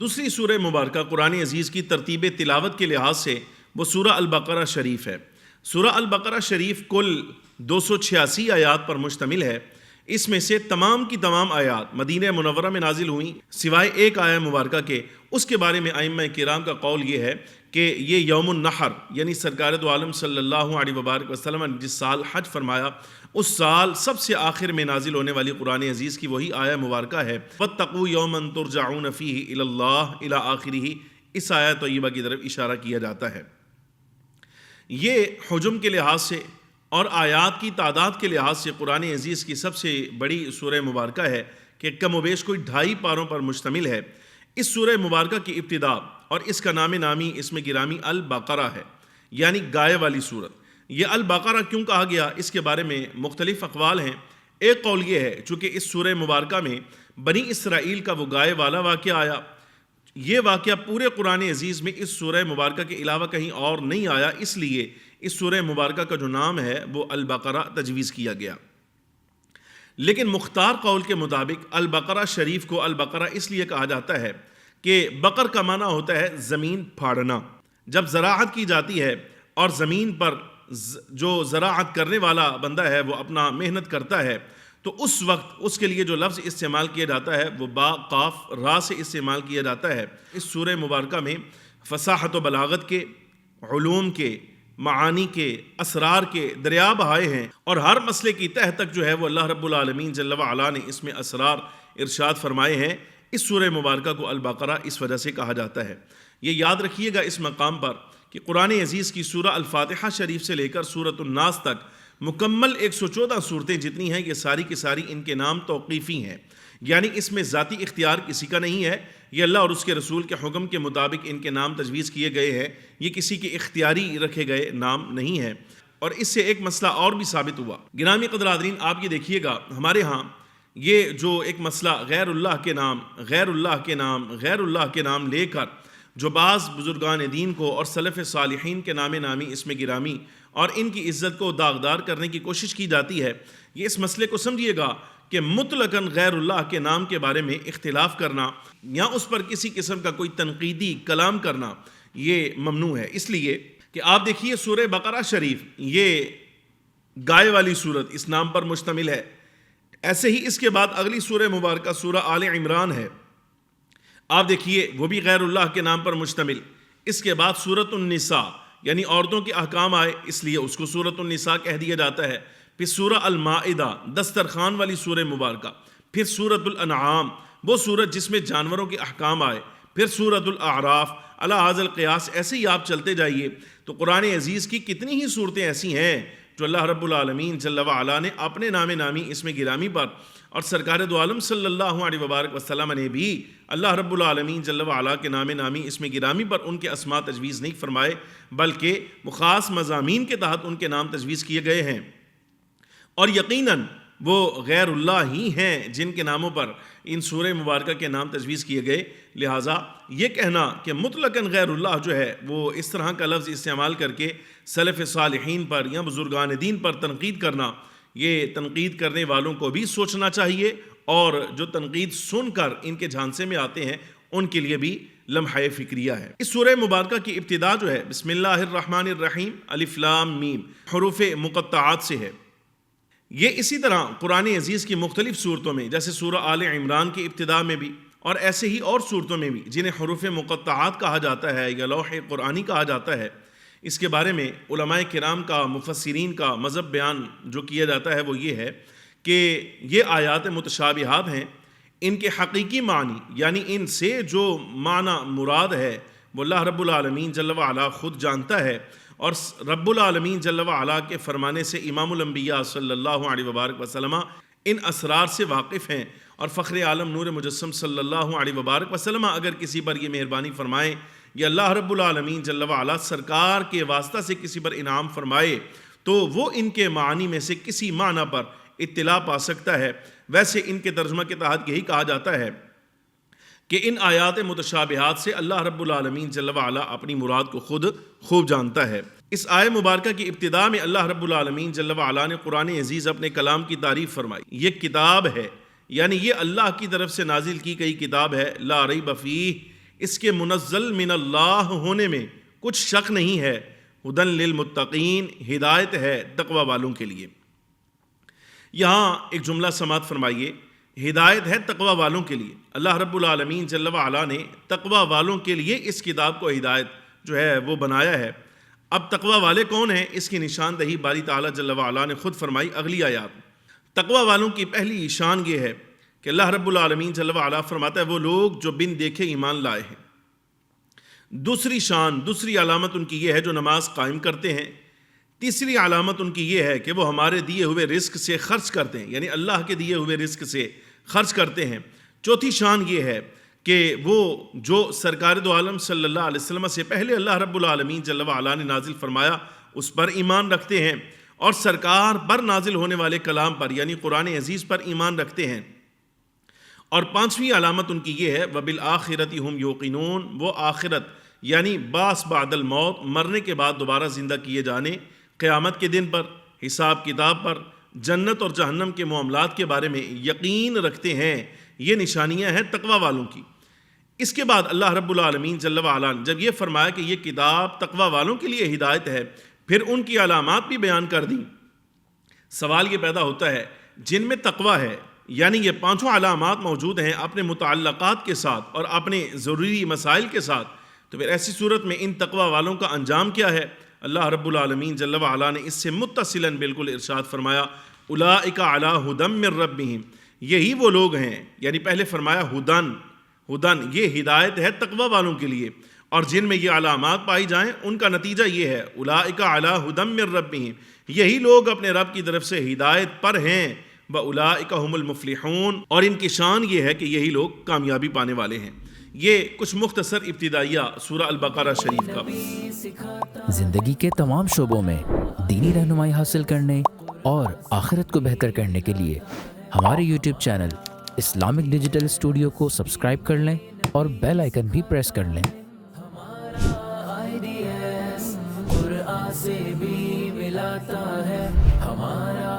دوسری سورہ مبارکہ قرآن عزیز کی ترتیب تلاوت کے لحاظ سے وہ سورہ البقرہ شریف ہے۔ سورہ البقرہ شریف کل 286 آیات پر مشتمل ہے۔ اس میں سے تمام کی تمام آیات مدینہ منورہ میں نازل ہوئیں سوائے ایک آیہ مبارکہ کے۔ اس کے بارے میں ائمہ کرام کا قول یہ ہے کہ یہ یوم النحر یعنی سرکار دو عالم صلی اللہ علیہ وبارک وسلم نے جس سال حج فرمایا اس سال سب سے آخر میں نازل ہونے والی قرآن عزیز کی وہی آیہ مبارکہ ہے، وَاتَّقُوا يَوْمًا تُرْجَعُونَ فِيهِ إِلَى اللَّهِ إِلَى آخِرِهِ۔ اس آیہ طیبہ کی طرف اشارہ کیا جاتا ہے۔ یہ حجم کے لحاظ سے اور آیات کی تعداد کے لحاظ سے قرآن عزیز کی سب سے بڑی سورہ مبارکہ ہے کہ کم و بیش کوئی 2.5 پاروں پر مشتمل ہے۔ اس سورہ مبارکہ کی ابتدا اور اس کا نام نامی اسم گرامی البقرہ ہے، یعنی گائے والی سورت۔ یہ البقرہ کیوں کہا گیا اس کے بارے میں مختلف اقوال ہیں۔ ایک قول یہ ہے چونکہ اس سورہ مبارکہ میں بنی اسرائیل کا وہ گائے والا واقعہ آیا، یہ واقعہ پورے قرآن عزیز میں اس سورہ مبارکہ کے علاوہ کہیں اور نہیں آیا، اس لیے اس سورہ مبارکہ کا جو نام ہے وہ البقرہ تجویز کیا گیا۔ لیکن مختار قول کے مطابق البقرہ شریف کو البقرہ اس لیے کہا جاتا ہے کہ بقر کا معنی ہوتا ہے زمین پھاڑنا۔ جب زراعت کی جاتی ہے اور زمین پر جو زراعت کرنے والا بندہ ہے وہ اپنا محنت کرتا ہے تو اس وقت اس کے لیے جو لفظ استعمال کیا جاتا ہے وہ با قاف را سے استعمال کیا جاتا ہے۔ اس سورہ مبارکہ میں فصاحت و بلاغت کے، علوم کے، معانی کے، اسرار کے دریا بہائے ہیں، اور ہر مسئلے کی تہ تک جو ہے وہ اللہ رب العالمین جل وعلا نے اس میں اسرار ارشاد فرمائے ہیں۔ اس سورہ مبارکہ کو البقرہ اس وجہ سے کہا جاتا ہے۔ یہ یاد رکھیے گا اس مقام پر کہ قرآن عزیز کی سورہ الفاتحہ شریف سے لے کر سورۃ الناس تک مکمل 114 صورتیں جتنی ہیں یہ ساری کی ساری ان کے نام توقیفی ہیں، یعنی اس میں ذاتی اختیار کسی کا نہیں ہے، یہ اللہ اور اس کے رسول کے حکم کے مطابق ان کے نام تجویز کیے گئے ہیں، یہ کسی کے اختیاری رکھے گئے نام نہیں ہیں۔ اور اس سے ایک مسئلہ اور بھی ثابت ہوا۔ گرامی قدرادرین، آپ یہ دیکھیے گا ہمارے ہاں یہ جو ایک مسئلہ غیر اللہ کے نام غیر اللہ کے نام غیر اللہ کے نام لے کر جو بعض بزرگان دین کو اور سلف صالحین کے نام نامی اسم گرامی اور ان کی عزت کو داغدار کرنے کی کوشش کی جاتی ہے، یہ اس مسئلے کو سمجھیے گا کہ مطلقاً غیر اللہ کے نام کے بارے میں اختلاف کرنا یا اس پر کسی قسم کا کوئی تنقیدی کلام کرنا یہ ممنوع ہے۔ اس لیے کہ آپ دیکھیے سورہ بقرہ شریف یہ گائے والی صورت اس نام پر مشتمل ہے، ایسے ہی اس کے بعد اگلی سورہ مبارکہ سورہ آل عمران ہے، آپ دیکھیے وہ بھی غیر اللہ کے نام پر مشتمل۔ اس کے بعد سورۃ النساء یعنی عورتوں کے احکام آئے اس لیے اس کو سورۃ النساء کہہ دیا جاتا ہے۔ پھر سورہ المائدہ دسترخوان والی سورہ مبارکہ، پھر سورۃ الانعام وہ سورت جس میں جانوروں کے احکام آئے، پھر سورۃ الاعراف علی ھذا القیاس، ایسے ہی آپ چلتے جائیے تو قرآن عزیز کی کتنی ہی صورتیں ایسی ہیں جو اللہ رب العالمین جل وعلا نے اپنے نام نامی اسم گرامی پر اور سرکار دو عالم صلی اللہ علیہ وبارک وسلم نے بھی اللہ رب العالمین جل وعلا کے نام نامی اسم گرامی پر ان کے اسماء تجویز نہیں فرمائے، بلکہ وہ خاص مضامین کے تحت ان کے نام تجویز کیے گئے ہیں، اور یقیناً وہ غیر اللہ ہی ہیں جن کے ناموں پر ان سورہ مبارکہ کے نام تجویز کیے گئے۔ لہٰذا یہ کہنا کہ مطلقاً غیر اللہ جو ہے وہ اس طرح کا لفظ استعمال کر کے سلف صالحین پر یا بزرگان دین پر تنقید کرنا، یہ تنقید کرنے والوں کو بھی سوچنا چاہیے، اور جو تنقید سن کر ان کے جھانسے میں آتے ہیں ان کے لیے بھی لمحہ فکریہ ہے۔ اس سورہ مبارکہ کی ابتدا جو ہے بسم اللہ الرحمن الرحیم الف لام میم حروف مقطعات سے ہے۔ یہ اسی طرح قرآن عزیز کی مختلف صورتوں میں جیسے سورہ آل عمران کی ابتدا میں بھی اور ایسے ہی اور صورتوں میں بھی جنہیں حروف مقطعات کہا جاتا ہے یا لوح قرآنی کہا جاتا ہے، اس کے بارے میں علماء کرام کا مفسرین کا مذہب بیان جو کیا جاتا ہے وہ یہ ہے کہ یہ آیات متشابہات ہیں، ان کے حقیقی معنی یعنی ان سے جو معنی مراد ہے وہ اللہ رب العالمین جل وعلا خود جانتا ہے، اور رب العالمین جل وعلا کے فرمانے سے امام الانبیاء صلی اللہ علیہ وبارک وسلم ان اسرار سے واقف ہیں، اور فخر عالم نور مجسم صلی اللہ علیہ وبارک وسلم اگر کسی پر یہ مہربانی فرمائے یا اللہ رب العالمین جل وعلا سرکار کے واسطہ سے کسی پر انعام فرمائے تو وہ ان کے معنی میں سے کسی معنی پر اطلاع پا سکتا ہے۔ ویسے ان کے ترجمہ کے تحت یہی کہا جاتا ہے کہ ان آیات متشابہات سے اللہ رب العالمین جل وعلا اپنی مراد کو خود خوب جانتا ہے۔ اس آیہ مبارکہ کی ابتدا میں اللہ رب العالمین جل وعلا نے قرآن عزیز اپنے کلام کی تعریف فرمائی، یہ کتاب ہے یعنی یہ اللہ کی طرف سے نازل کی گئی کتاب ہے، لا ریب فیہ، اس کے منزل من اللہ ہونے میں کچھ شک نہیں ہے، ہدن للمتقین، ہدایت ہے تقوی والوں کے لیے۔ یہاں ایک جملہ سماعت فرمائیے، ہدایت ہے تقوی والوں کے لیے۔ اللہ رب العالمین جل وعلا نے تقوی والوں کے لیے اس کتاب کو ہدایت جو ہے وہ بنایا ہے۔ اب تقوی والے کون ہیں، اس کی نشاندہی باری تعالیٰ جل وعلا نے خود فرمائی اگلی آیات۔ تقوی والوں کی پہلی شان یہ ہے کہ اللہ رب العالمین جل وعلا فرماتا ہے وہ لوگ جو بن دیکھے ایمان لائے ہیں۔ دوسری شان، دوسری علامت ان کی یہ ہے جو نماز قائم کرتے ہیں۔ تیسری علامت ان کی یہ ہے کہ وہ ہمارے دیے ہوئے رزق سے خرچ کرتے ہیں، یعنی اللہ کے دیے ہوئے رزق سے خرچ کرتے ہیں۔ چوتھی شان یہ ہے کہ وہ جو سرکار دو عالم صلی اللہ علیہ وسلم سے پہلے اللہ رب العالمین جل وعلا نے نازل فرمایا اس پر ایمان رکھتے ہیں، اور سرکار پر نازل ہونے والے کلام پر یعنی قرآن عزیز پر ایمان رکھتے ہیں۔ اور پانچویں علامت ان کی یہ ہے وَبِالْآخِرَةِ هُمْ يُوقِنُونَ، وہ آخرت یعنی بعث بعد الموت، مرنے کے بعد دوبارہ زندہ کیے جانے، قیامت کے دن پر، حساب کتاب پر، جنت اور جہنم کے معاملات کے بارے میں یقین رکھتے ہیں۔ یہ نشانیاں ہیں تقوی والوں کی۔ اس کے بعد اللہ رب العالمین جل وعلا نے جب یہ فرمایا کہ یہ کتاب تقوی والوں کے لیے ہدایت ہے، پھر ان کی علامات بھی بیان کر دیں۔ سوال یہ پیدا ہوتا ہے جن میں تقوی ہے، یعنی یہ پانچوں علامات موجود ہیں اپنے متعلقات کے ساتھ اور اپنے ضروری مسائل کے ساتھ، تو پھر ایسی صورت میں ان تقوی والوں کا انجام کیا ہے؟ اللہ رب العالمین جل وعلا نے اس سے متصلاً بالکل ارشاد فرمایا اولئک علی ھدی من ربہم، یہی وہ لوگ ہیں، یعنی پہلے فرمایا ہدن، یہ ہدایت ہے تقوی والوں کے لیے، اور جن میں یہ علامات پائی جائیں ان کا نتیجہ یہ ہے اولئک علی ھدی من ربہم، یہی لوگ اپنے رب کی طرف سے ہدایت پر ہیں، واولئک ھم المفلحون، اور ان کی شان یہ ہے کہ یہی لوگ کامیابی پانے والے ہیں۔ یہ کچھ مختصر ابتدائیہ سورہ البقرہ شریف کا۔ زندگی کے تمام شعبوں میں دینی رہنمائی حاصل کرنے اور آخرت کو بہتر کرنے کے لیے ہمارے YouTube channel Islamic digital studio کو سبسکرائب کر لیں اور بیل آئیکن بھی پریس کر لیں۔ قرآن سے بھی ملاتا ہے ہمارا